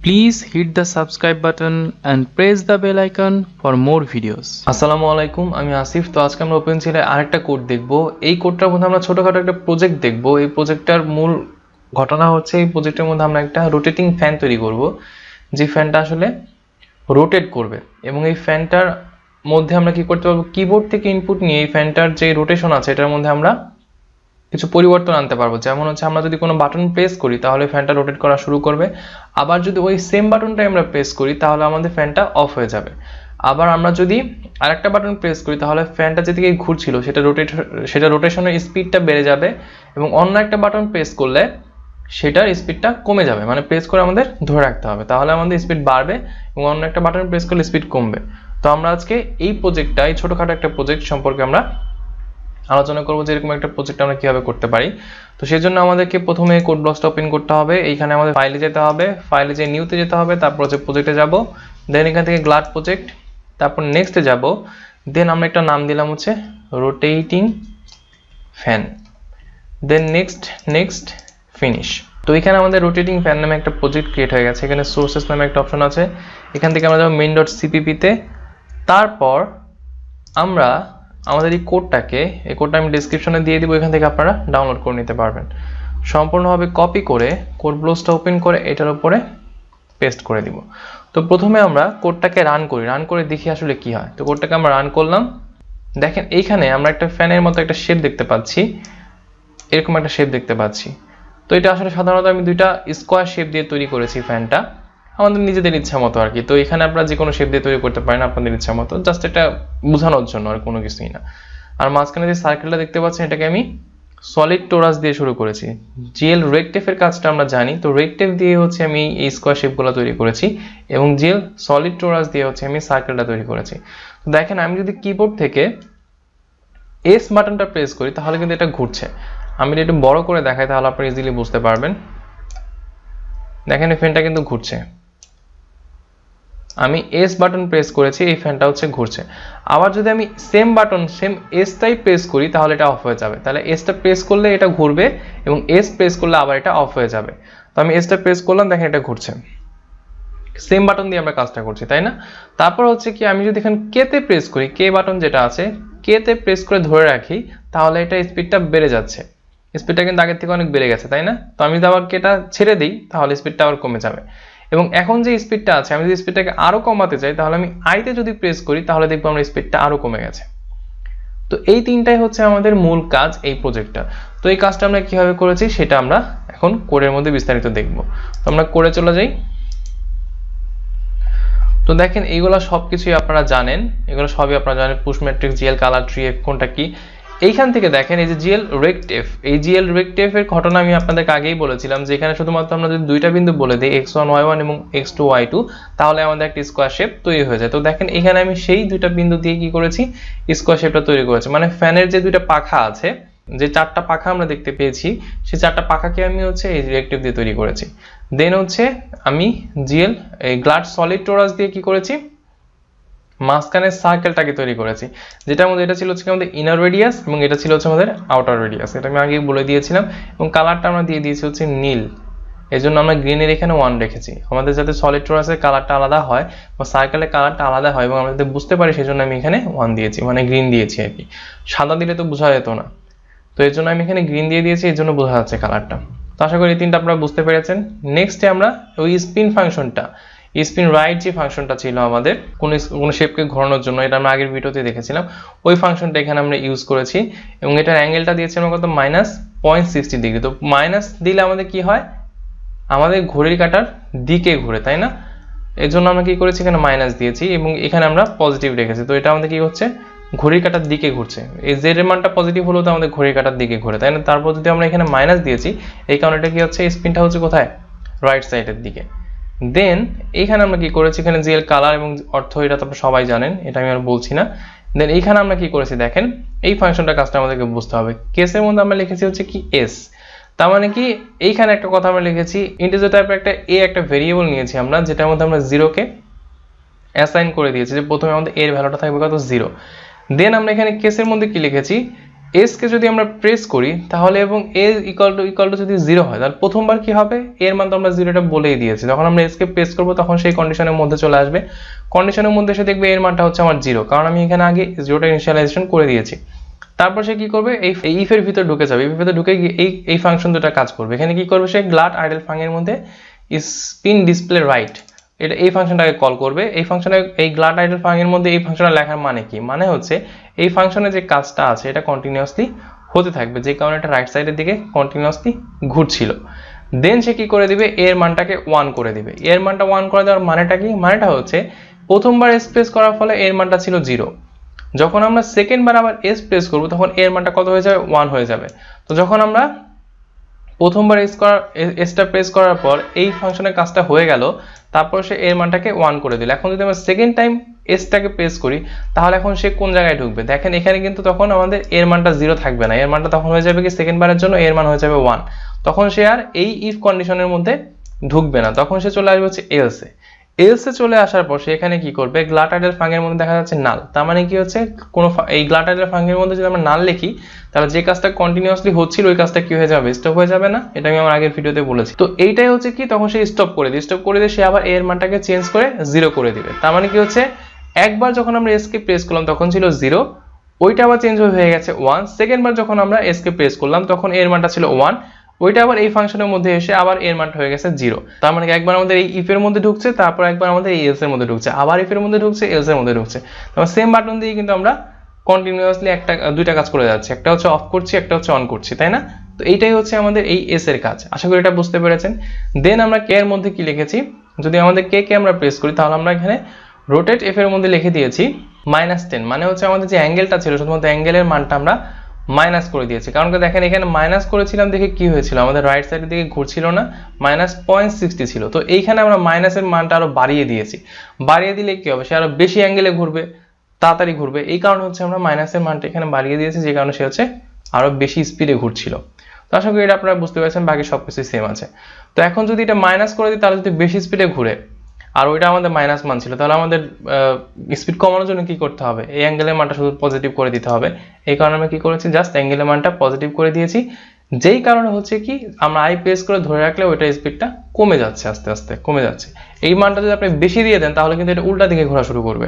Please hit the subscribe button and press the bell icon for more videos. আসসালামু আলাইকুম, আমি আসিফ। তো আজকে আমরা ওপেন সিলে আরেকটা কোড দেখব। এই কোডটার মধ্যে আমরা ছোটখাটো একটা প্রজেক্ট দেখব। এই প্রজেক্টটার মূল ঘটনা হচ্ছে এই প্রজেক্টের মধ্যে আমরা একটা রোটেটিং ফ্যান তৈরি করব, যে ফ্যানটা আসলে রোটেট করবে। এবং এই ফ্যানটার মধ্যে আমরা কি করতে পারবো, কিবোর্ড থেকে ইনপুট নিয়ে এই ফ্যানটার যে রোটেশন আছে এটার মধ্যে আমরা কিছু পরিবর্তন আনতে পারবো। যেমন হচ্ছে আমরা যদি কোনো বাটন প্রেস করি তাহলে ফ্যানটা রোটেট করা শুরু করবে, আবার যদি ওই সেম বাটনটাই আমরা প্রেস করি তাহলে আমাদের ফ্যানটা অফ হয়ে যাবে। আবার আমরা যদি আরেকটা বাটন প্রেস করি তাহলে ফ্যানটা যেদিকে ঘুরছিল সেটা রোটেশনের স্পিডটা বেড়ে যাবে, এবং অন্য একটা বাটন প্রেস করলে সেটার স্পিডটা কমে যাবে। মানে প্রেস করে আমাদের ধরে রাখতে হবে, তাহলে আমাদের স্পিড বাড়বে, এবং অন্য একটা বাটন প্রেস করলে স্পিড কমবে। তো আমরা আজকে এই প্রজেক্টটা, এই ছোটখাটো একটা প্রজেক্ট সম্পর্কে আমরা আলোচনা করবো যে এরকম একটা প্রজেক্ট আমরা কিভাবে করতে পারি। তো সেই জন্য আমাদেরকে প্রথমে কোড ব্লকসটা ওপেন করতে হবে। এইখানে আমাদের ফাইলে যেতে হবে, ফাইলে যে নিউতে যেতে হবে, তারপর হচ্ছে প্রজেক্টে যাব, দেন এখান থেকে গ্লাড প্রজেক্ট, তারপর নেক্সটে যাব, দেন আমরা একটা নাম দিলাম হচ্ছে rotating fan, then next finish. তো এখানে আমাদের রোটেটিং ফ্যান নামে একটা প্রজেক্ট ক্রিয়েট হয়ে গেছে। এখানে সোর্সেস নামে একটা অপশন আছে, এখান থেকে আমরা যাবো main.cpp-তে। তারপর আমরা আমাদের এই কোডটা আমি ডেসক্রিপশনে দিয়ে দিব, এখান থেকে আপনারা ডাউনলোড করে নিতে পারবেন। সম্পূর্ণভাবে কপি করে কোড ব্লকসটা ওপেন করে এটার উপরে পেস্ট করে দিব। তো প্রথমে আমরা কোডটাকে রান করে দেখি আসলে কি হয়। তো কোডটাকে আমরা রান করলাম। দেখেন এইখানে আমরা একটা ফ্যানের মতো একটা শেপ দেখতে পাচ্ছি, এরকম একটা শেপ দেখতে পাচ্ছি। তো এটা আসলে সাধারণত আমি দুইটা স্কোয়ার শেপ দিয়ে তৈরি করেছি ফ্যানটা, আমাদের নিজেদের ইচ্ছা মতো আর কি। তো এখানে আপনারা যে কোনো শেপ দিয়ে তৈরি করতে পারেন আপনাদের ইচ্ছা মতো, জাস্ট এটা বোঝানোর জন্য, আর কোনো কিছুই না। আর মাঝখানে যে সার্কেলটা দেখতে পাচ্ছেন এটাকে আমি সলিড টোরাস দিয়ে শুরু করেছি। জিএল রেকটেফের কাজটা আমরা জানি, তো রেকটেফ দিয়ে হচ্ছে আমি এই স্কোয়ার শেপগুলো তৈরি করেছি, এবং জিএল সলিড টোরাস দিয়ে হচ্ছে আমি সার্কেলটা তৈরি করেছি। তো দেখেন আমি যদি কিবোর্ড থেকে এস বাটনটা প্রেস করি তাহলে কিন্তু এটা ঘুরছে। আমি এটা একটু বড় করে দেখাই তাহলে আপনারা ইজিলি বুঝতে পারবেন। দেখেন এই ফ্যানটা কিন্তু ঘুরছে, আমি এস বাটন প্রেস করেছি, এই ফ্যানটা হচ্ছে ঘুরছে। আবার যদি আমি সেম এসটাই প্রেস করি তাহলে এটা অফ হয়ে যাবে। তাহলে এসটা প্রেস করলে এটা ঘুরবে, এবং এস প্রেস করলে আবার এটা অফ হয়ে যাবে। তো আমি এসটা প্রেস করলাম, দেখেন এটা ঘুরছে। সেম বাটন দিয়ে আমরা কাজটা করছি, তাই না? তারপর হচ্ছে কি, আমি যদি এখানে কেতে প্রেস করি, কে বাটন যেটা আছে, কেতে প্রেস করে ধরে রাখি তাহলে এটা স্পিডটা বেড়ে যাচ্ছে। স্পিডটা কিন্তু আগের থেকে অনেক বেড়ে গেছে, তাই না? তো আমি যদি আবার কেটা ছেড়ে দিই তাহলে স্পিডটা আবার কমে যাবে। এবং এখন যে স্পিডটা আছে, আমি যদি স্পিডটাকে আরো কমাতে চাই তাহলে আমি আইতে যদি প্রেস করি তাহলে দেখবো আমরা স্পিডটা আরো কমে গেছে। তো এই তিনটাই হচ্ছে আমাদের মূল কাজ এই প্রজেক্টটা। তো এই কাজটা আমরা কিভাবে করেছি সেটা আমরা এখন কোডের মধ্যে বিস্তারিত দেখব। তো আমরা কোডে চলে যাই। তো দেখেন এইগুলো সবকিছুই আপনারা জানেন, এগুলো সবই আপনারা জানেন, push matrix, GL colour tree, কোনটা কি। এইখান থেকে দেখেন এই যে জিএল রেকটেফ, এই জিএল রেকটেফ এর ঘটনা আমি আপনাদেরকে আগেই বলেছিলাম যে এখানে শুধুমাত্র আমরা যদি দুইটা বিন্দু বলে দিই x1 y1 এবং x2 y2 তাহলে আমাদের একটা স্কোয়ার শেপ তৈরি হয়ে যায়। তো দেখেন এখানে আমি সেই দুইটা বিন্দু দিয়ে কি করেছি, স্কোয়ার শেপটা তৈরি করেছি। মানে ফ্যানের যে দুইটা পাখা আছে, যে চারটা পাখা আমরা দেখতে পেয়েছি, সেই চারটা পাখাকে আমি হচ্ছে এই রেকটেফ দিয়ে তৈরি করেছি। দেন হচ্ছে আমি জিএল এই গ্লাড সলিড টোরাস দিয়ে কি করেছি, মাঝখানে সার্কেলটাকে তৈরি করেছি, যেটার মধ্যে এটা ছিল হচ্ছে আমাদের ইনার রেডিয়াস এবং এটা ছিল হচ্ছে আমাদের আউটার রেডিয়াস। এটা আমি আগেই বলে দিয়েছিলাম। এবং কালারটা আমরা দিয়ে দিয়েছি হচ্ছে নীল, এই জন্য আমরা গ্রিনের এখানে 1 রেখেছি, আমাদের যাতে সলিড টোরাসের কালারটা আলাদা হয় বা সার্কেলের কালারটা আলাদা হয় এবং আমরা যাতে বুঝতে পারি সেই জন্য আমি এখানে 1 দিয়েছি, মানে গ্রিন দিয়েছি আর কি। সাদা দিলে তো বোঝা যেত না, তো এর জন্য আমি এখানে গ্রিন দিয়ে দিয়েছি, এর জন্য বোঝা যাচ্ছে কালারটা। তো আশা করি এই তিনটা আপনারা বুঝতে পেরেছেন। নেক্সটে আমরা ওই স্পিন ফাংশনটা, স্পিন রাইট যে ফাংশনটা ছিল আমাদের কোন শেপকে ঘোরানোর জন্য, এটা আমরা আগের ভিডিওতে দেখেছিলাম, ওই ফাংশনটা এখানে আমরা ইউজ করেছি। এবং এটার অ্যাঙ্গেলটা দিয়েছি আমরা কত, -0.60 ডিগ্রি। তো মাইনাস দিলে আমাদের কি হয়, আমাদের ঘড়ির কাঁটার দিকে ঘুরে, তাই না? এর জন্য আমরা কি করেছি, এখানে মাইনাস দিয়েছি এবং এখানে আমরা পজিটিভ রেখেছি। তো এটা আমাদের কি হচ্ছে, ঘড়ির কাঁটার দিকে ঘুরছে। এই জেড এর মানটা পজিটিভ হলেও তো আমাদের ঘড়ির কাঁটার দিকে ঘুরে, তাই না? তারপর যদি আমরা এখানে মাইনাস দিয়েছি, এই কারণে এটা কি হচ্ছে, স্পিনটা হচ্ছে কোথায়, রাইট সাইডের দিকে। দেন এইখানে আমরা কি করেছি, এখানে জিএল কালার এবং অর্থ এটা তো সবাই জানেন, এটা আমি আর বলছি না। দেন এইখানে আমরা কি করেছি দেখেন, এই ফাংশনটা কাজটা আমাদেরকে বুঝতে হবে। কেসের মধ্যে আমরা লিখেছি হচ্ছে কি এস, তার মানে কি এইখানে একটা কথা আমরা লিখেছি, ইন্টিজার টাইপের একটা ভেরিয়েবল নিয়েছি আমরা, যেটার মধ্যে আমরা 0 কে অ্যাসাইন করে দিয়েছি, যে প্রথমে আমাদের এর ভ্যালুটা থাকবে কত, 0। দেন আমরা এখানে কেসের মধ্যে কি লিখেছি, এস কে যদি আমরা প্রেস করি তাহলে এবং এ ইকুয়াল টু যদি 0 হয় তাহলে প্রথমবার কি হবে, এর মান তো আমরা 0টা বলেই দিয়েছি, যখন আমরা এস কে প্রেস করব তখন সেই কন্ডিশনের মধ্যে চলে আসবে, কন্ডিশনের মধ্যে এসে দেখবে এর মানটা হচ্ছে আমার 0, কারণ আমি এখানে আগে 0টা ইনিশিয়ালাইজেশন করে দিয়েছি। তারপর সে কি করবে, এই ইফ এর ভিতর ঢুকে যাবে, ইফ এর ভিতর ঢুকে গিয়ে এই ফাংশন দুটো কাজ করবে। এখানে কি করবে, সে গ্লাড আইডল ফাংশনের মধ্যে স্পিন ডিসপ্লে রাইট এটা এই ফাংশনটাকে কল করবে। এই ফাংশনে এই গ্লাড আইডল ফাংশনের মধ্যে এই ফাংশনটা লেখার মানে কি, মানে হচ্ছে এই ফাংশনে যে কাজটা আছে এটা কন্টিনিউয়াসলি হতে থাকবে, যে কারণে এটা রাইট সাইডের দিকে কন্টিনিউয়াসলি ঘুরছিল। দেন সে কি করে দিবে, এর মানটাকে 1 করে দিবে। এর মানটা 1 করে দেওয়ার মানেটা কি, মানেটা হচ্ছে প্রথমবার এস প্রেস করার ফলে এর মানটা ছিল 0, যখন আমরা সেকেন্ড বার আবার এস প্রেস করব তখন এর মানটা কত হয়ে যাবে, 1 হয়ে যাবে। তো যখন আমরা প্রথমবার এসটা প্রেস করার পর এই ফাংশনের কাজটা হয়ে গেল, তারপর সে এর মানটাকে 1 করে দিল। এখন যদি আমরা সেকেন্ড টাইম এসটাকে প্রেস করি তাহলে এখন সে কোন জায়গায় ঢুকবে, দেখেন এখানে কিন্তু তখন আমাদের এর মানটা 0 থাকবে না, এর মানটা তখন হয়ে যাবে কি, সেকেন্ড বারের জন্য এর মান হয়ে যাবে 1, তখন সে আর এই ইফ কন্ডিশনের মধ্যে ঢুকবে না, তখন সে চলে আসবে হচ্ছে এলসে। এলসে চলে আসার পর সে এখানে কি করবে, গ্লাড আইডল ফাংশনের মধ্যে দেখা যাচ্ছে নাল, তার মানে কি হচ্ছে কোনো এই গ্লাড আইডল ফাংশনের মধ্যে যদি আমরা নাল লিখি তাহলে যে কাজটা কন্টিনিউয়াসলি হচ্ছিল ওই কাজটা কি হয়ে যাবে, স্টপ হয়ে যাবে না, এটা আমি আমার আগের ভিডিওতে বলেছি। তো এইটাই হচ্ছে কি, তখন সে স্টপ করে দিয়ে সে আবার এর মানটাকে চেঞ্জ করে 0 করে দিবে। তার মানে কি হচ্ছে, একবার যখন আমরা এসকে প্রেস করলাম তখন ছিল 0, ওইটা আবার চেঞ্জ হয়ে গেছে 1, সেকেন্ড বার যখন আমরা এসকে প্রেস করলাম তখন এর মানটা ছিল 1, ওইটা আবার এই ফাংশনের মধ্যে এসে আবার এর মানটা হয়ে গেছে 0। তার মানে একবার আমাদের এই ইফ এর মধ্যে ঢুকছে, তারপর একবার আমাদের এই এলস এর মধ্যে ঢুকছে, আবার ইফ এর মধ্যে ঢুকছে, এলস এর মধ্যে ঢুকছে, তারপর সেম বাটন দিয়ে কিন্তু আমরা কন্টিনিউয়াসলি দুইটা কাজ করে যাচ্ছে, একটা হচ্ছে অফ করছি, একটা হচ্ছে অন করছি, তাই না? তো এইটাই হচ্ছে আমাদের এই এস এর কাজ, আশা করি এটা বুঝতে পেরেছেন। দেন আমরা কে এর মধ্যে কি লিখেছি, যদি আমাদের কে আমরা প্রেস করি তাহলে আমরা এখানে রোটেট এফ এর মধ্যে লিখে দিয়েছি -10, মানে হচ্ছে আমাদের যে অ্যাঙ্গেলটা ছিল শুধুমাত্র অ্যাঙ্গেলের মানটা আমরা মাইনাস করে দিয়েছি, কারণ দেখেন এখানে মাইনাস করেছিলাম দেখে কি হয়েছিল, আমাদের রাইট সাইডের দিকে ঘুরছিল না, -0.60 ছিল। তো এইখানে আমরা মাইনাসের মানটা আরো বাড়িয়ে দিয়েছি, বাড়িয়ে দিলে কি হবে, সে আরো বেশি অ্যাঙ্গেলে ঘুরবে, তাড়াতাড়ি ঘুরবে, এই কারণে হচ্ছে আমরা মাইনাসের মানটা এখানে বাড়িয়ে দিয়েছি, যে কারণে সে হচ্ছে আরো বেশি স্পিডে ঘুরছিল। তো আশা করি এটা আপনারা বুঝতে পেরেছেন, বাকি সবকিছু সেম আছে। তো এখন যদি এটা মাইনাস করে দিই তাহলে যদি বেশি স্পিডে ঘুরে আর ওইটা আমাদের মাইনাস মান ছিল, তাহলে আমাদের স্পিড কমানোর জন্য কি করতে হবে, এই অ্যাঙ্গেলের মানটা শুধু পজিটিভ করে দিতে হবে। এই কারণে আমি কি করেছি, জাস্ট অ্যাঙ্গেলের মানটা পজিটিভ করে দিয়েছি, যেই কারণে হচ্ছে কি আমরা আই প্রেস করে ধরে রাখলে ওইটা স্পিডটা কমে যাচ্ছে, আস্তে আস্তে কমে যাচ্ছে। এই মানটা যদি আপনি বেশি দিয়ে দেন তাহলে কিন্তু এটা উল্টা দিকে ঘোরা শুরু করবে,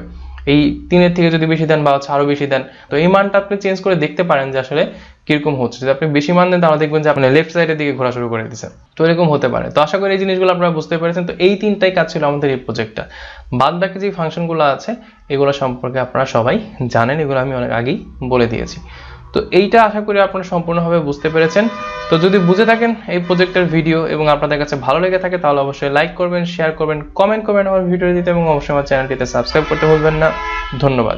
এই 3-এর থেকে যদি বেশি দেন বা আরো বেশি দেন, তো এই মানটা আপনি চেঞ্জ করে দেখতে পারেন যে আসলে কিরকম হচ্ছে। যদি আপনি বেশি মান দেন তাহলে দেখবেন যে আপনি লেফট সাইডের দিকে ঘোরা শুরু করে দিচ্ছেন, তো এরকম হতে পারে। তো আশা করি এই জিনিসগুলো আপনারা বুঝতে পেরেছেন। তো এই 3টাই কাজ ছিল আমাদের এই প্রজেক্টটা, বাদ বাকি যে ফাংশনগুলো আছে এগুলো সম্পর্কে আপনারা সবাই জানেন, এগুলো আমি অনেক আগেই বলে দিয়েছি। তো এইটা আশা করি আপনারা সম্পূর্ণভাবে বুঝতে পেরেছেন। তো যদি বুঝে থাকেন এই প্রজেক্টের ভিডিও এবং আপনাদের কাছে ভালো লেগে থাকে তাহলে অবশ্যই লাইক করবেন, শেয়ার করবেন, কমেন্ট করবেন আমার ভিডিও দিতে, এবং অবশ্যই আমার চ্যানেলটিতে সাবস্ক্রাইব করতে ভুলবেন না। ধন্যবাদ।